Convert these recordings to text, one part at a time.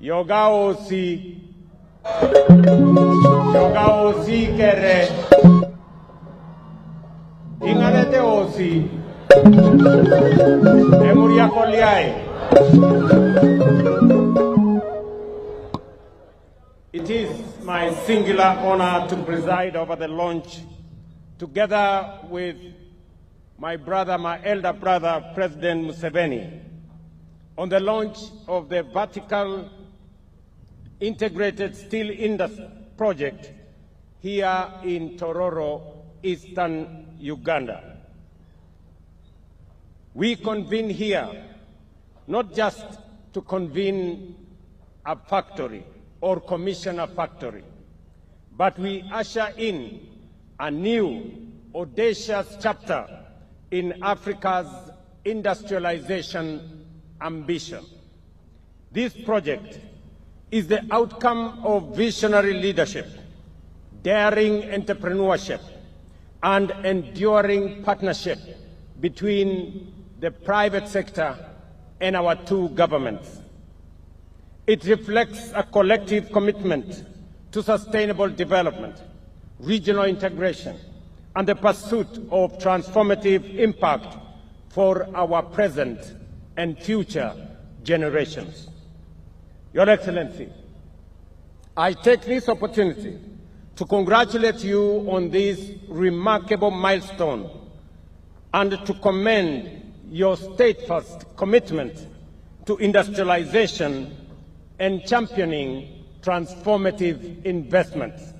yoga osi kere ingalete osi emuria koliae. It is my singular honor to preside over the launch, together with my elder brother, President Museveni, on the launch of the vertical integrated steel industry project here in Tororo, eastern Uganda. We convene here not just to convene a factory or commission a factory, but we usher in a new, audacious chapter in Africa's industrialization ambition. This project is the outcome of visionary leadership, daring entrepreneurship, and enduring partnership between the private sector and our two governments. It reflects a collective commitment to sustainable development, regional integration, and the pursuit of transformative impact for our present and future generations. Your Excellency, I take this opportunity to congratulate you on this remarkable milestone and to commend your steadfast commitment to industrialization and championing transformative investments.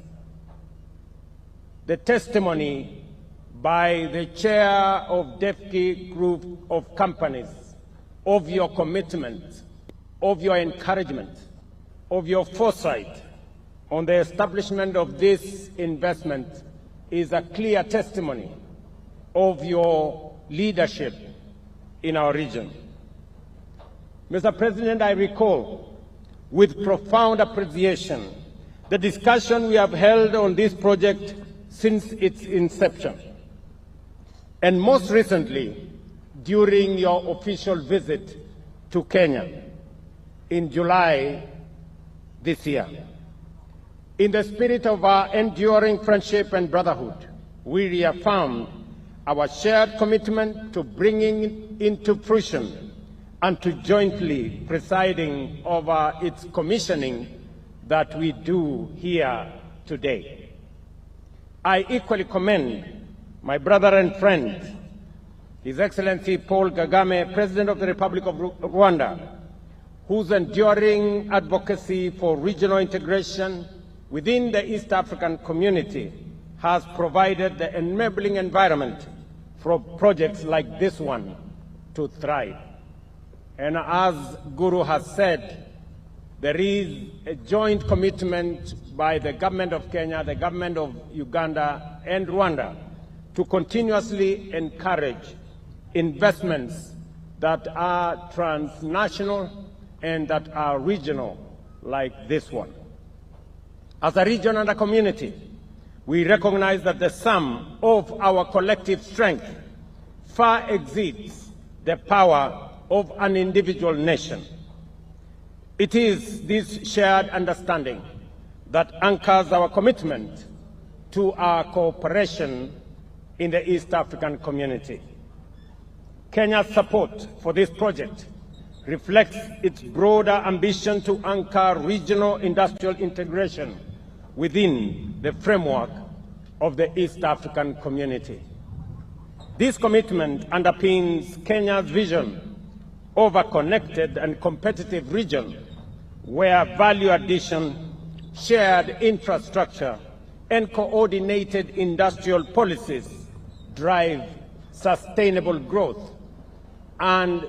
The testimony by the chair of DEFCI Group of Companies of your commitment, of your encouragement, of your foresight on the establishment of this investment is a clear testimony of your leadership in our region. Mr. President, I recall with profound appreciation the discussion we have held on this project since its inception, and most recently during your official visit to Kenya in July this year. In the spirit of our enduring friendship and brotherhood, we reaffirmed our shared commitment to bringing into fruition and to jointly presiding over its commissioning that we do here today. I equally commend my brother and friend, His Excellency Paul Kagame, President of the Republic of Rwanda, whose enduring advocacy for regional integration within the East African community has provided the enabling environment for projects like this one to thrive. And as Guru has said, there is a joint commitment by the government of Kenya, the government of Uganda, and Rwanda to continuously encourage investments that are transnational and that are regional, like this one. As a region and a community, we recognize that the sum of our collective strength far exceeds the power of an individual nation. It is this shared understanding that anchors our commitment to our cooperation in the East African community. Kenya's support for this project reflects its broader ambition to anchor regional industrial integration within the framework of the East African community. This commitment underpins Kenya's vision of a connected and competitive region where value addition, shared infrastructure, and coordinated industrial policies drive sustainable growth and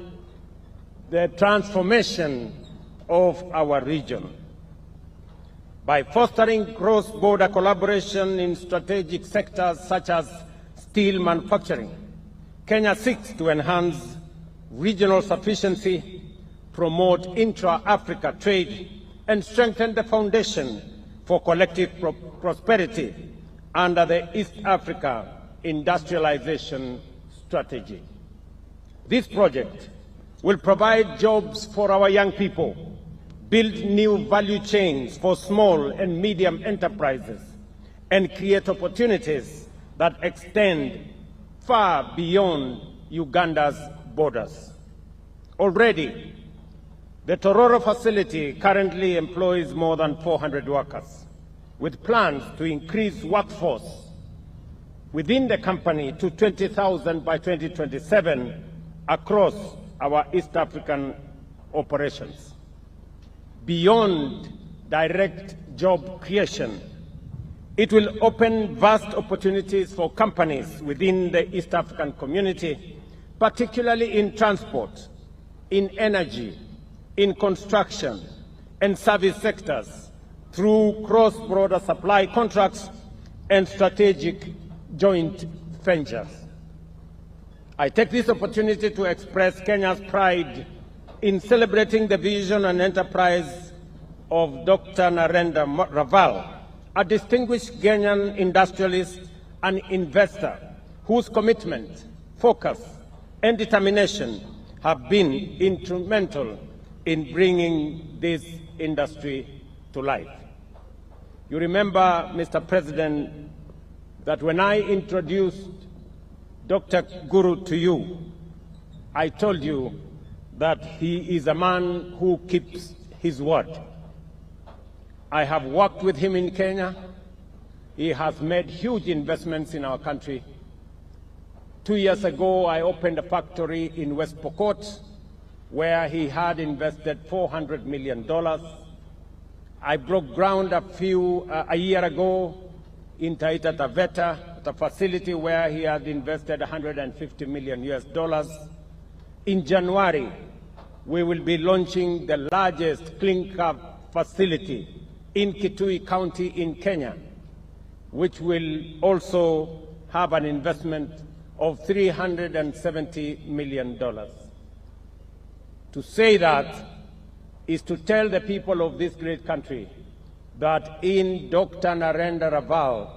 the transformation of our region. By fostering cross-border collaboration in strategic sectors such as steel manufacturing, Kenya seeks to enhance regional sufficiency, promote intra-Africa trade, and strengthen the foundation for collective prosperity under the East Africa industrialization strategy. This project will provide jobs for our young people, build new value chains for small and medium enterprises, and create opportunities that extend far beyond Uganda's borders. Already, the Tororo facility currently employs more than 400 workers, with plans to increase workforce within the company to 20,000 by 2027 across our East African operations. Beyond direct job creation, it will open vast opportunities for companies within the East African community, particularly in transport, in energy, in construction, and service sectors through cross-border supply contracts and strategic joint ventures. I take this opportunity to express Kenya's pride in celebrating the vision and enterprise of Dr. Narendra Raval, a distinguished Kenyan industrialist and investor whose commitment, focus, and determination have been instrumental in bringing this industry to life. You remember, Mr. President, that when I introduced Dr. Guru to you, I told you that he is a man who keeps his word. I have worked with him in Kenya. He has made huge investments in our country. 2 years ago, I opened a factory in West Pokot where he had invested $400 million. I broke ground a year ago in Taita Taveta, the facility where he had invested $150 million US. In January, we will be launching the largest clinker facility in Kitui County in Kenya, which will also have an investment of $370 million. To say that is to tell the people of this great country that in Dr. Narendra Raval,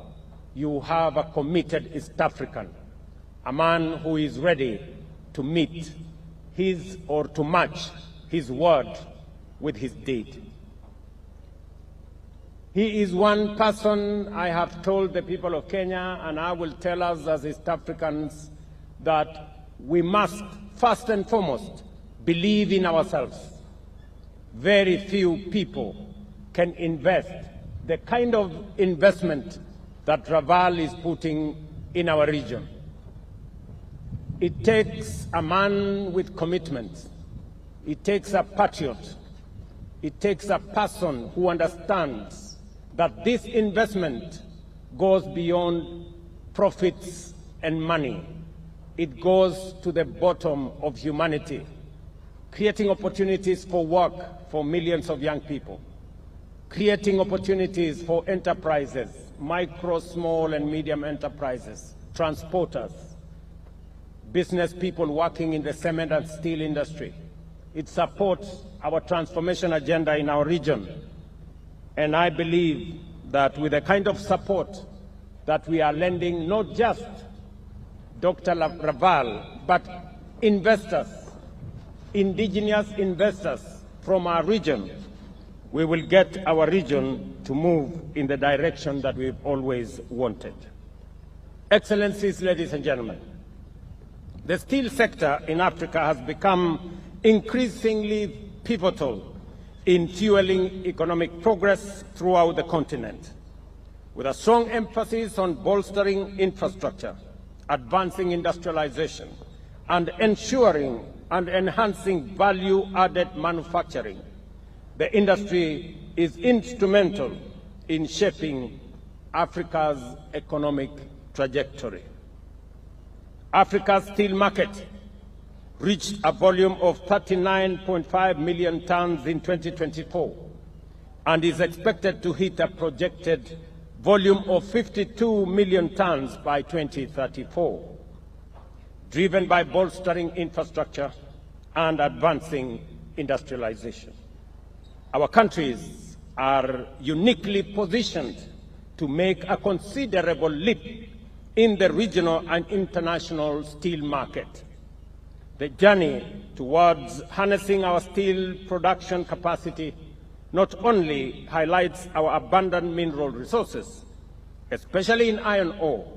you have a committed East African, a man who is ready to meet his or to match his word with his deed. He is one person I have told the people of Kenya, and I will tell us as East Africans, that we must, first and foremost, believe in ourselves. Very few people can invest the kind of investment that Raval is putting in our region. It takes a man with commitment. It takes a patriot. It takes a person who understands that this investment goes beyond profits and money. It goes to the bottom of humanity, creating opportunities for work for millions of young people, creating opportunities for enterprises, micro, small, and medium enterprises, transporters, business people working in the cement and steel industry. It supports our transformation agenda in our region. And I believe that with the kind of support that we are lending, not just Dr. Raval, but investors, indigenous investors from our region, we will get our region to move in the direction that we've always wanted. Excellencies, ladies and gentlemen, the steel sector in Africa has become increasingly pivotal in fueling economic progress throughout the continent, with a strong emphasis on bolstering infrastructure, advancing industrialization, and ensuring and enhancing value-added manufacturing. The industry is instrumental in shaping Africa's economic trajectory. Africa's steel market reached a volume of 39.5 million tons in 2024 and is expected to hit a projected volume of 52 million tons by 2034, driven by bolstering infrastructure and advancing industrialization. Our countries are uniquely positioned to make a considerable leap in the regional and international steel market. The journey towards harnessing our steel production capacity not only highlights our abundant mineral resources, especially in iron ore,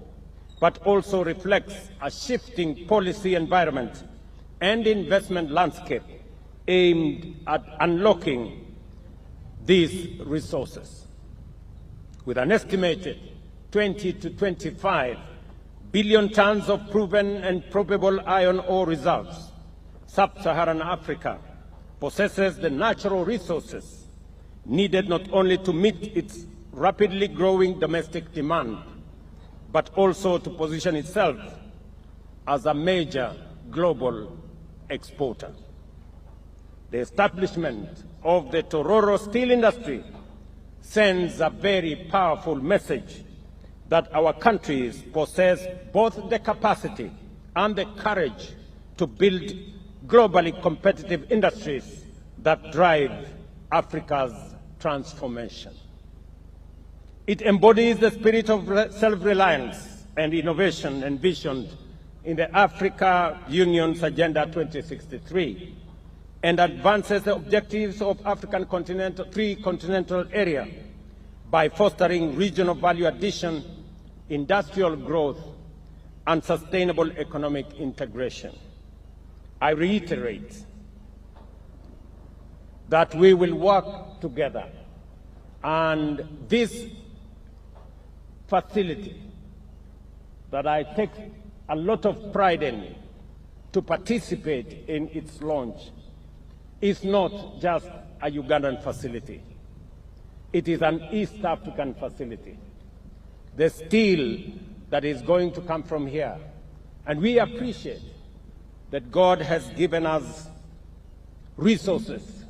but also reflects a shifting policy environment and investment landscape aimed at unlocking these resources. With an estimated 20 to 25 billion tons of proven and probable iron ore reserves, Sub-Saharan Africa possesses the natural resources needed not only to meet its rapidly growing domestic demand, but also to position itself as a major global exporter. The establishment of the Tororo steel industry sends a very powerful message that our countries possess both the capacity and the courage to build globally competitive industries that drive Africa's transformation. It embodies the spirit of self-reliance and innovation envisioned in the Africa Union's Agenda 2063 and advances the objectives of African three-continental area by fostering regional value addition, industrial growth, and sustainable economic integration. I reiterate that we will work together, and this facility that I take a lot of pride in to participate in its launch is not just a Ugandan facility. It is an East African facility. The steel that is going to come from here, and we appreciate that God has given us resources,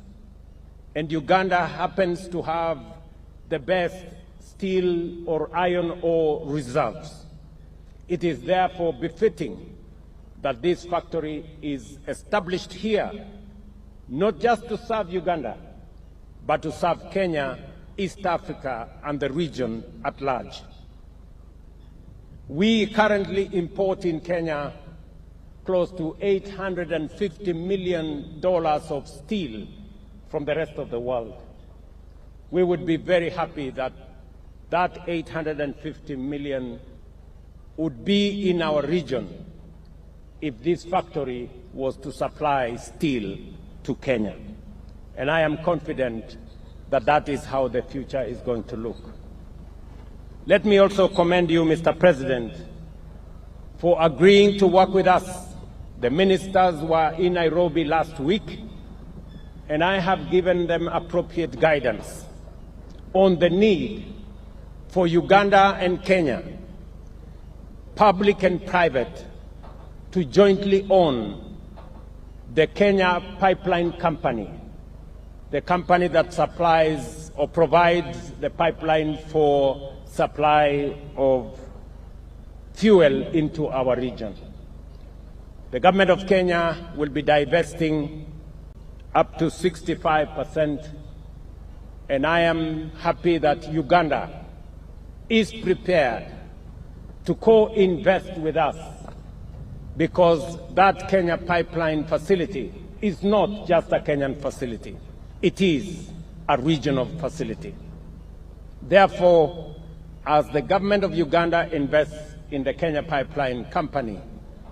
and Uganda happens to have the best steel or iron ore reserves. It is therefore befitting that this factory is established here, not just to serve Uganda, but to serve Kenya, East Africa, and the region at large. We currently import in Kenya close to $850 million of steel from the rest of the world. We would be very happy that that $850 million would be in our region if this factory was to supply steel to Kenya. And I am confident that that is how the future is going to look. Let me also commend you, Mr. President, for agreeing to work with us. The ministers were in Nairobi last week, and I have given them appropriate guidance on the need for Uganda and Kenya, public and private, to jointly own the Kenya Pipeline Company, the company that supplies or provides the pipeline for supply of fuel into our region. The government of Kenya will be divesting up to 65%, and I am happy that Uganda is prepared to co-invest with us, because that Kenya pipeline facility is not just a Kenyan facility. It is a regional facility. Therefore, as the government of Uganda invests in the Kenya Pipeline Company,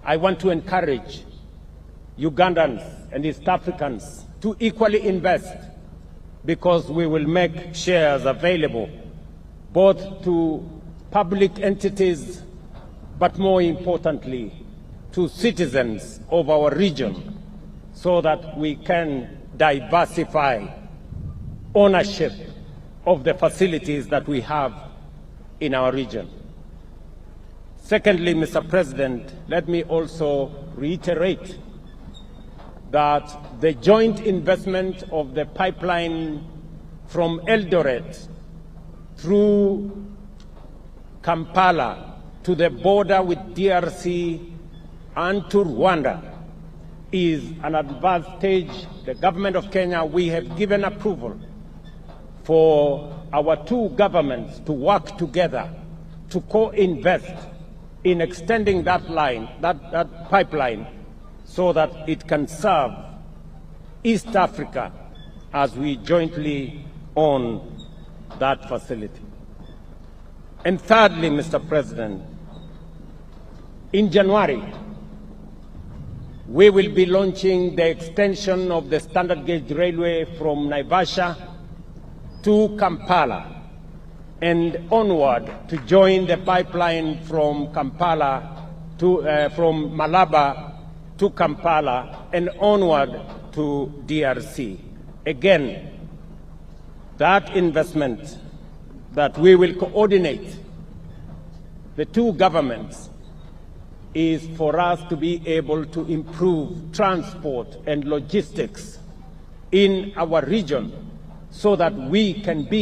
I want to encourage Ugandans and East Africans to equally invest, because we will make shares available both to public entities, but more importantly, to citizens of our region, so that we can diversify ownership of the facilities that we have in our region. Secondly, Mr. President, let me also reiterate that the joint investment of the pipeline from Eldoret through Kampala to the border with DRC and to Rwanda is an advantage. The government of Kenya, we have given approval for our two governments to work together to co-invest in extending that line, that pipeline, so that it can serve East Africa as we jointly on that facility. And thirdly, Mr. President, in January, we will be launching the extension of the standard gauge railway from Naivasha to Kampala and onward to join the pipeline from Kampala to from Malaba to Kampala and onward to DRC. Again, that investment that we will coordinate the two governments is for us to be able to improve transport and logistics in our region so that we can be